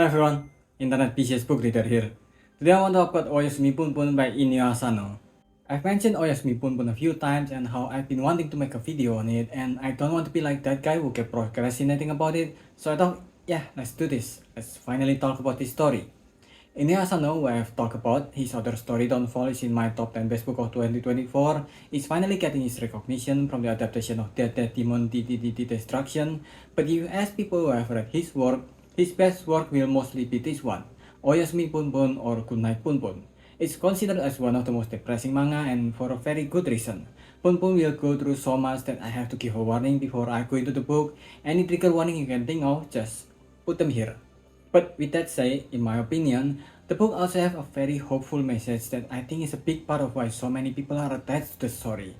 Hi everyone, Internet PCS book reader here. Today I want to talk about Oyasumi Punpun by Inio Asano. I've mentioned Oyasumi Punpun a few times and how I've been wanting to make a video on it, and I don't want to be like that guy who kept procrastinating about it, so I thought, yeah, let's do this. Let's finally talk about this story. Inio Asano, who I have talked about, his other story Downfall is in my top 10 best book of 2024, is finally getting his recognition from the adaptation of Dead Dead Demon DDD Destruction, but if you ask people who have read his work, his best work will mostly be this one, Oyasumi Punpun or Goodnight Punpun. It's considered as one of the most depressing manga and for a very good reason. Punpun will go through so much that I have to give a warning before I go into the book. Any trigger warning you can think of, just put them here. But with that said, in my opinion, the book also have a very hopeful message that I think is a big part of why so many people are attached to the story.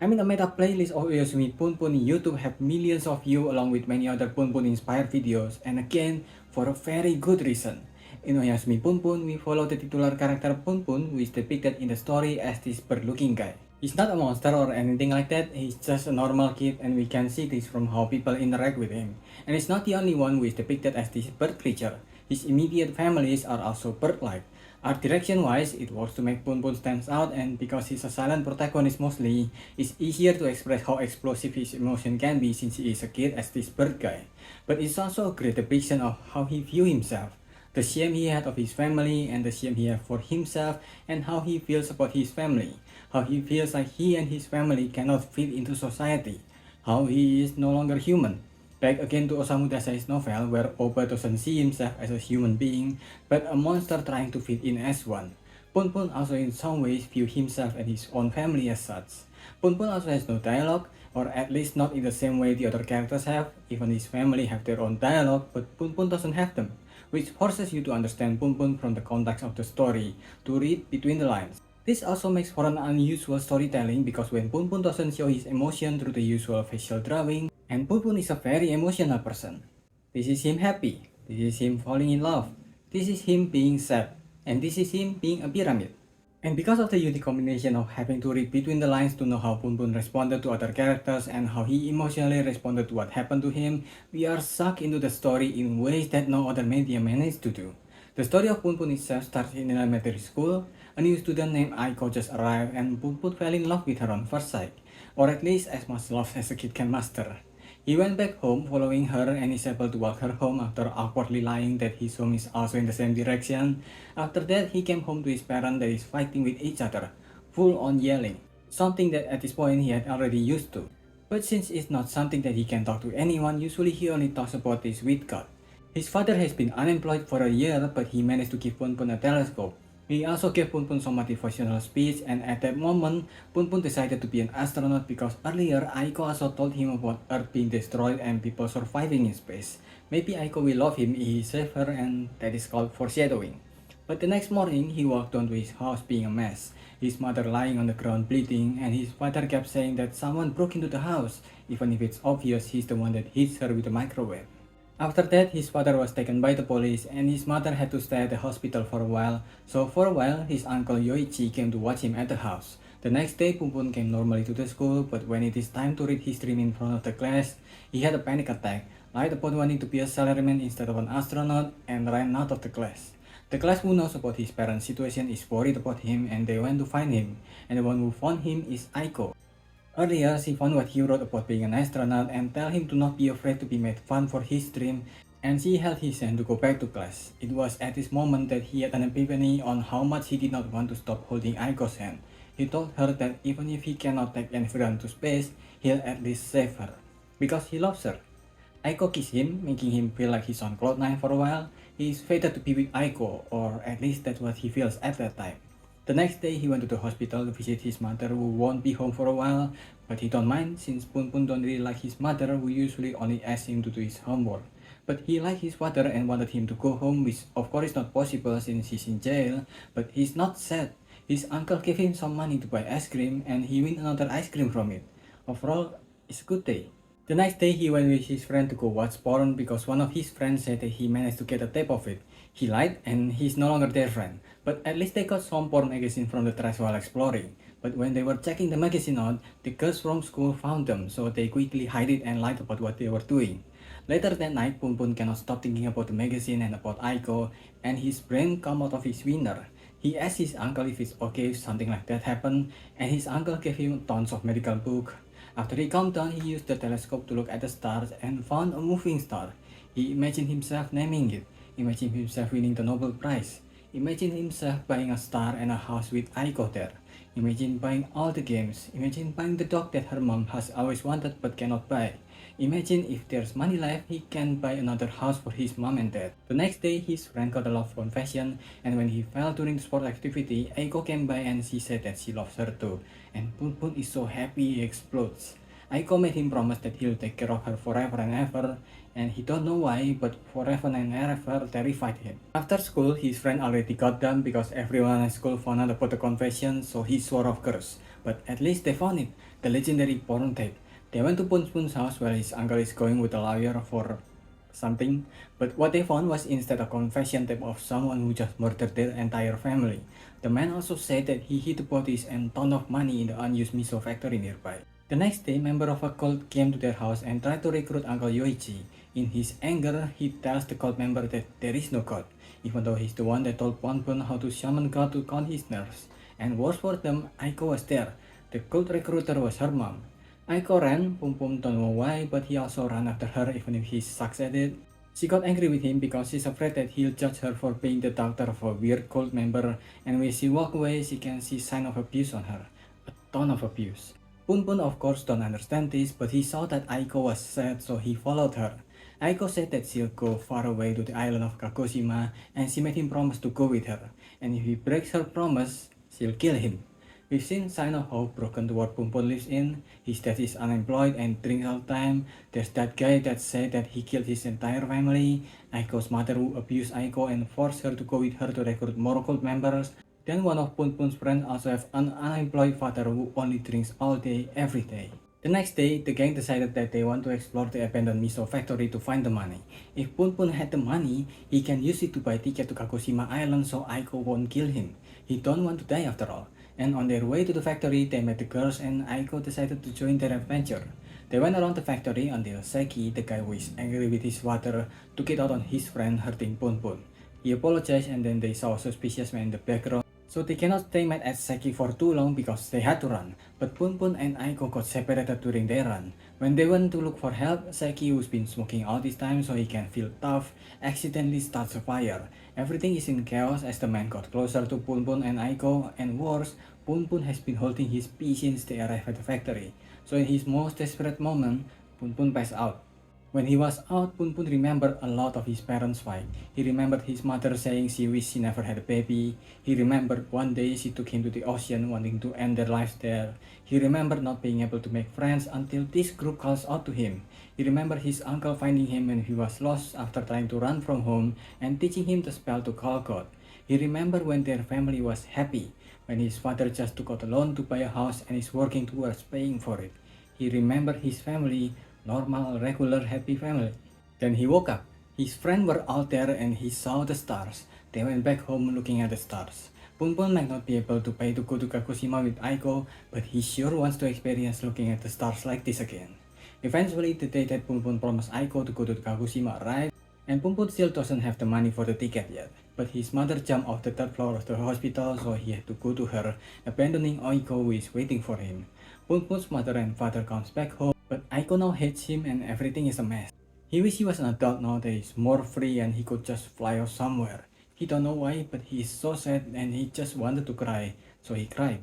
I mean, a meta playlist of Oyasumi Punpun in YouTube have millions of views along with many other Punpun inspired videos, and again, for a very good reason. In Oyasumi Punpun, we follow the titular character Punpun, who is depicted in the story as this bird-looking guy. He's not a monster or anything like that, he's just a normal kid, and we can see this from how people interact with him. And he's not the only one who is depicted as this bird creature. His immediate families are also bird-like. Art direction wise, it works to make Punpun stands out, and because he's a silent protagonist mostly, it's easier to express how explosive his emotion can be since he is a kid as this bird guy. But it's also a great depiction of how he views himself, the shame he had of his family and the shame he had for himself, and how he feels about his family, how he feels like he and his family cannot fit into society, how he is no longer human. Back again to Osamu Dazai's novel, where Oba doesn't see himself as a human being, but a monster trying to fit in as one. Punpun also in some ways view himself and his own family as such. Punpun also has no dialogue, or at least not in the same way the other characters have. Even his family have their own dialogue, but Punpun doesn't have them, which forces you to understand Punpun from the context of the story, to read between the lines. This also makes for an unusual storytelling because when Punpun doesn't show his emotion through the usual facial drawing, and Punpun is a very emotional person. This is him happy, this is him falling in love, this is him being sad, and this is him being a pyramid. And because of the unique combination of having to read between the lines to know how Punpun responded to other characters and how he emotionally responded to what happened to him, we are sucked into the story in ways that no other media managed to do. The story of Punpun itself starts in elementary school. A new student named Aiko just arrived and Punpun fell in love with her on first sight, or at least as much love as a kid can muster. He went back home following her and is able to walk her home after awkwardly lying that his home is also in the same direction. After that, he came home to his parents that is fighting with each other, full on yelling, something that at this point he had already used to. But since it's not something that he can talk to anyone, usually he only talks about this with God. His father has been unemployed for a year, but he managed to give Punpun a telescope. He also gave Punpun some motivational speech, and at that moment, Punpun decided to be an astronaut because earlier Aiko also told him about Earth being destroyed and people surviving in space. Maybe Aiko will love him if he saves her, and that is called foreshadowing. But the next morning, he walked down to his house being a mess, his mother lying on the ground bleeding, and his father kept saying that someone broke into the house, even if it's obvious he's the one that hits her with the microwave. After that, his father was taken by the police and his mother had to stay at the hospital for a while, so for a while his uncle Yoichi came to watch him at the house. The next day, Punpun came normally to the school, but when it is time to read his dream in front of the class, he had a panic attack, lied about wanting to be a salaryman instead of an astronaut, and ran out of the class. The class who knows about his parents' situation is worried about him and they went to find him, and the one who found him is Aiko. Earlier, she found what he wrote about being an astronaut and tell him to not be afraid to be made fun for his dream, and she held his hand to go back to class. It was at this moment that he had an epiphany on how much he did not want to stop holding Aiko's hand. He told her that even if he cannot take everyone to space, he'll at least save her, because he loves her. Aiko kissed him, making him feel like he's on cloud 9 for a while. He is fated to be with Aiko, or at least that's what he feels at that time. The next day, he went to the hospital to visit his mother who won't be home for a while, but he don't mind since Punpun don't really like his mother who usually only asks him to do his homework. But he liked his father and wanted him to go home, which of course is not possible since he's in jail, but he's not sad. His uncle gave him some money to buy ice cream and he win another ice cream from it. Overall, it's a good day. The next day, he went with his friend to go watch porn because one of his friends said that he managed to get a tape of it. He lied and he's no longer their friend, but at least they got some porn magazine from the trash while exploring. But when they were checking the magazine out, the girls from school found them, so they quickly hid it and lied about what they were doing. Later that night, Punpun cannot stop thinking about the magazine and about Aiko, and his brain come out of his window. He asked his uncle if it's okay if something like that happened, and his uncle gave him tons of medical books. After he calmed down, he used the telescope to look at the stars and found a moving star. He imagined himself naming it, imagined himself winning the Nobel Prize, imagined himself buying a star and a house with Aiko there. Imagine buying all the games. Imagine buying the dog that her mom has always wanted but cannot buy. Imagine if there's money left, he can buy another house for his mom and dad. The next day, his friend got a love confession, and when he fell during the sport activity, Aiko came by and she said that she loves her too. And Punpun is so happy he explodes. Aiko made him promise that he'll take care of her forever and ever, and he don't know why, but forever and ever terrified him. After school, his friend already got them because everyone at school found out about the confession, so he swore of curse. But at least they found it, the legendary porn tape. They went to Punpun's house where his uncle is going with a lawyer for something, but what they found was instead a confession tape of someone who just murdered their entire family. The man also said that he hid the bodies and ton of money in the unused miso factory nearby. The next day, member of a cult came to their house and tried to recruit Uncle Yoichi. In his anger, he tells the cult member that there is no God, even though he's the one that told Punpun how to summon God to count his nerves. And worse for them, Aiko was there. The cult recruiter was her mom. Aiko ran, Punpun don't know why, but he also ran after her even if he sucks at it. She got angry with him because she's afraid that he'll judge her for being the daughter of a weird cult member, and when she walked away, she can see sign of abuse on her. A ton of abuse. Punpun of course don't understand this, but he saw that Aiko was sad, so he followed her. Aiko said that she'll go far away to the island of Kagoshima, and she made him promise to go with her, and if he breaks her promise, she'll kill him. We've seen sign of how broken the world Punpun lives in. His dad is unemployed and drinks all the time. There's that guy that said that he killed his entire family. Aiko's mother who abused Aiko and forced her to go with her to recruit more cult members. Then one of Punpun's friends also have an unemployed father who only drinks all day, every day. The next day, the gang decided that they want to explore the abandoned miso factory to find the money. If Punpun had the money, he can use it to buy ticket to Kagoshima Island so Aiko won't kill him. He don't want to die after all. And on their way to the factory, they met the girls and Aiko decided to join their adventure. They went around the factory until Seki, the guy who is angry with his father, took it out on his friend hurting Punpun. He apologized and then they saw a suspicious man in the background. So they cannot stay mad at Seki for too long because they had to run. But Punpun and Aiko got separated during their run. When they went to look for help, Seki, who's been smoking all this time so he can feel tough, accidentally starts a fire. Everything is in chaos as the man got closer to Punpun and Aiko, and worse, Punpun has been holding his pee since they arrived at the factory. So in his most desperate moment, Punpun passed out. When he was out, Punpun remembered a lot of his parents' fight. He remembered his mother saying she wished she never had a baby. He remembered one day she took him to the ocean wanting to end their lives there. He remembered not being able to make friends until this group calls out to him. He remembered his uncle finding him when he was lost after trying to run from home and teaching him the spell to call God. He remembered when their family was happy, when his father just took out a loan to buy a house and is working towards paying for it. He remembered his family, normal, regular, happy family. Then he woke up. His friends were out there and he saw the stars. They went back home looking at the stars. Punpun might not be able to pay to go to Kagoshima with Aiko, but he sure wants to experience looking at the stars like this again. Eventually, the day that Punpun promised Aiko to go to Kagoshima arrived, and Punpun still doesn't have the money for the ticket yet. But his mother jumped off the third floor of the hospital, so he had to go to her, abandoning Aiko who is waiting for him. Punpun's mother and father comes back home, but Aiko now hates him and everything is a mess. He wishes he was an adult now that he's more free and he could just fly off somewhere. He don't know why, but he is so sad and he just wanted to cry, so he cried.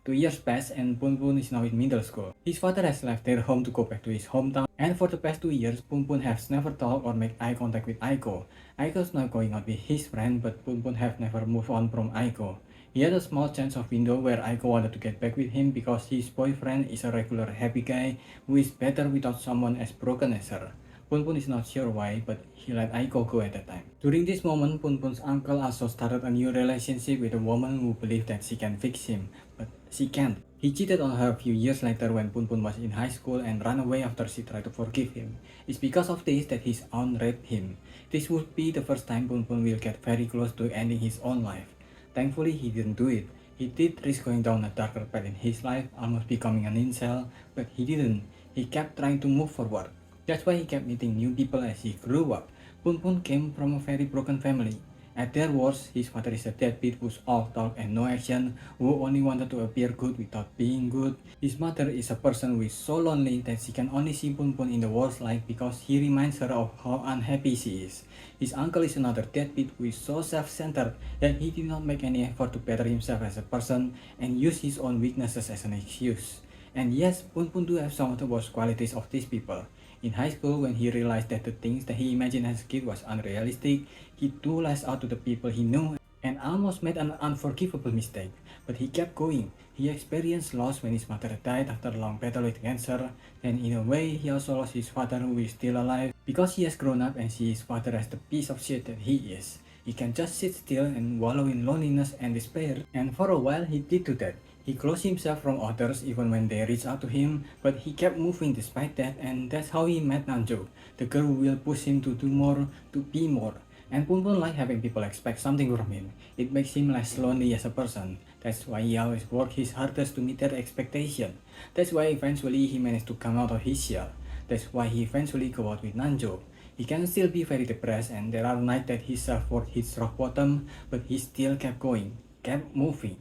2 years passed and Punpun is now in middle school. His father has left their home to go back to his hometown, and for the past 2 years, Punpun has never talked or made eye contact with Aiko. Aiko's now going out with his friend, but Punpun have never moved on from Aiko. He had a small chance of window where Aiko wanted to get back with him because his boyfriend is a regular happy guy who is better without someone as broken as her. Punpun is not sure why, but he let Aiko go at that time. During this moment, Punpun's uncle also started a new relationship with a woman who believed that she can fix him, but she can't. He cheated on her a few years later when Punpun was in high school and ran away after she tried to forgive him. It's because of this that his aunt raped him. This would be the first time Punpun will get very close to ending his own life. Thankfully, he didn't do it. He did risk going down a darker path in his life, almost becoming an incel, but he didn't. He kept trying to move forward. That's why he kept meeting new people as he grew up. Punpun came from a very broken family. At their worst, his father is a deadbeat who's all talk and no action, who only wanted to appear good without being good. His mother is a person who is so lonely that she can only see Punpun in the worst light because he reminds her of how unhappy she is. His uncle is another deadbeat who is so self-centered that he did not make any effort to better himself as a person and use his own weaknesses as an excuse. And yes, Punpun do have some of the worst qualities of these people. In high school, when he realized that the things that he imagined as a kid was unrealistic, he too lashed out to the people he knew and almost made an unforgivable mistake. But he kept going. He experienced loss when his mother died after a long battle with cancer, and in a way, he also lost his father who is still alive because he has grown up and sees his father as the piece of shit that he is. He can just sit still and wallow in loneliness and despair, and for a while he did do that. He closed himself from others even when they reached out to him, but he kept moving despite that, and that's how he met Nanjo, the girl who will push him to do more, to be more. And Punpun like having people expect something from him. It makes him less lonely as a person. That's why he always works his hardest to meet their expectation. That's why eventually he managed to come out of his shell. That's why he eventually go out with Nanjo. He can still be very depressed, and there are nights that his self-worth hits rock bottom, but he still kept going, kept moving.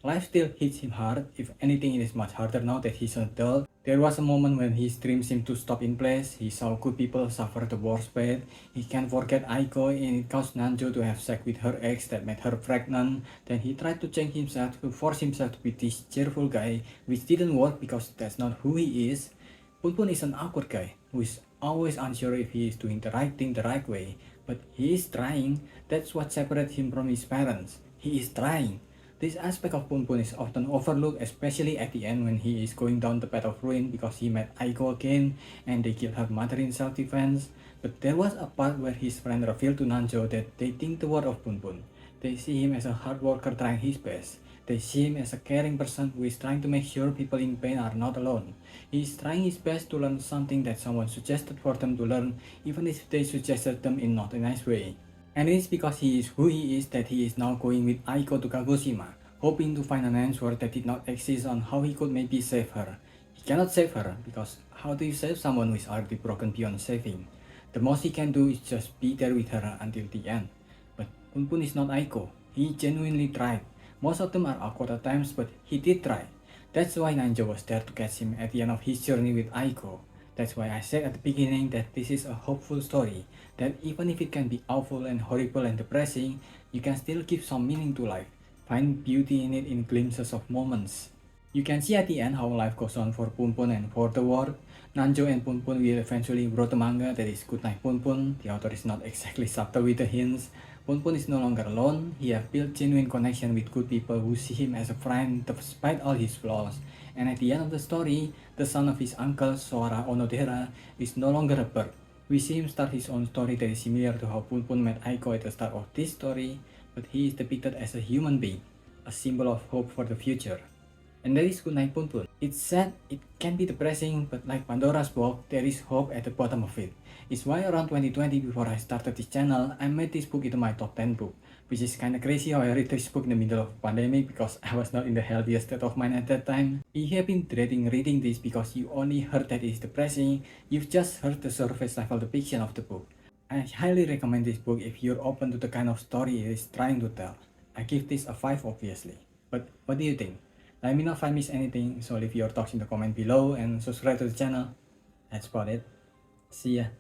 Life still hits him hard. If anything, it is much harder now that he's an adult. There was a moment when his dreams seemed to stop in place. He saw good people suffer the worst pain. He can't forget Aiko, and it caused Nanjo to have sex with her ex that made her pregnant. Then he tried to change himself, to force himself to be this cheerful guy, which didn't work because that's not who he is. Punpun is an awkward guy who is always unsure if he is doing the right thing the right way, but he is trying. That's what separates him from his parents. He is trying. This aspect of Punpun is often overlooked, especially at the end when he is going down the path of ruin because he met Aiko again and they killed her mother in self-defense. But there was a part where his friend revealed to Nanjo that they think the world of Punpun. They see him as a hard worker trying his best. They see him as a caring person who is trying to make sure people in pain are not alone. He is trying his best to learn something that someone suggested for them to learn, even if they suggested them in not a nice way. And it is because he is who he is that he is now going with Aiko to Kagoshima, hoping to find an answer that did not exist on how he could maybe save her. He cannot save her, because how do you save someone who is already broken beyond saving? The most he can do is just be there with her until the end. But Punpun is not Aiko. He genuinely tried. Most of them are awkward at times, but he did try. That's why Nanjo was there to catch him at the end of his journey with Aiko. That's why I said at the beginning that this is a hopeful story, that even if it can be awful and horrible and depressing, you can still give some meaning to life. Find beauty in it in glimpses of moments. You can see at the end how life goes on for Punpun and for the world. Nanjo and Punpun will eventually wrote a manga that is Goodnight Punpun. The author is not exactly subtle with the hints. Punpun is no longer alone. He has built genuine connection with good people who see him as a friend despite all his flaws. And at the end of the story, the son of his uncle, Sora Onodera, is no longer a bird. We see him start his own story that is similar to how Punpun met Aiko at the start of this story, but he is depicted as a human being, a symbol of hope for the future. And that is Goodnight Punpun. It's sad, it can be depressing, but like Pandora's box, there is hope at the bottom of it. It's why around 2020, before I started this channel, I made this book into my top 10 book, which is kinda crazy how I read this book in the middle of a pandemic because I was not in the healthiest state of mind at that time. If you have been dreading reading this because you only heard that it is depressing, you've just heard the surface level depiction of the book. I highly recommend this book if you're open to the kind of story it is trying to tell. I give this a 5 obviously, but what do you think? Let me know if I missed anything, so leave your thoughts in the comment below and subscribe to the channel. That's about it. See ya.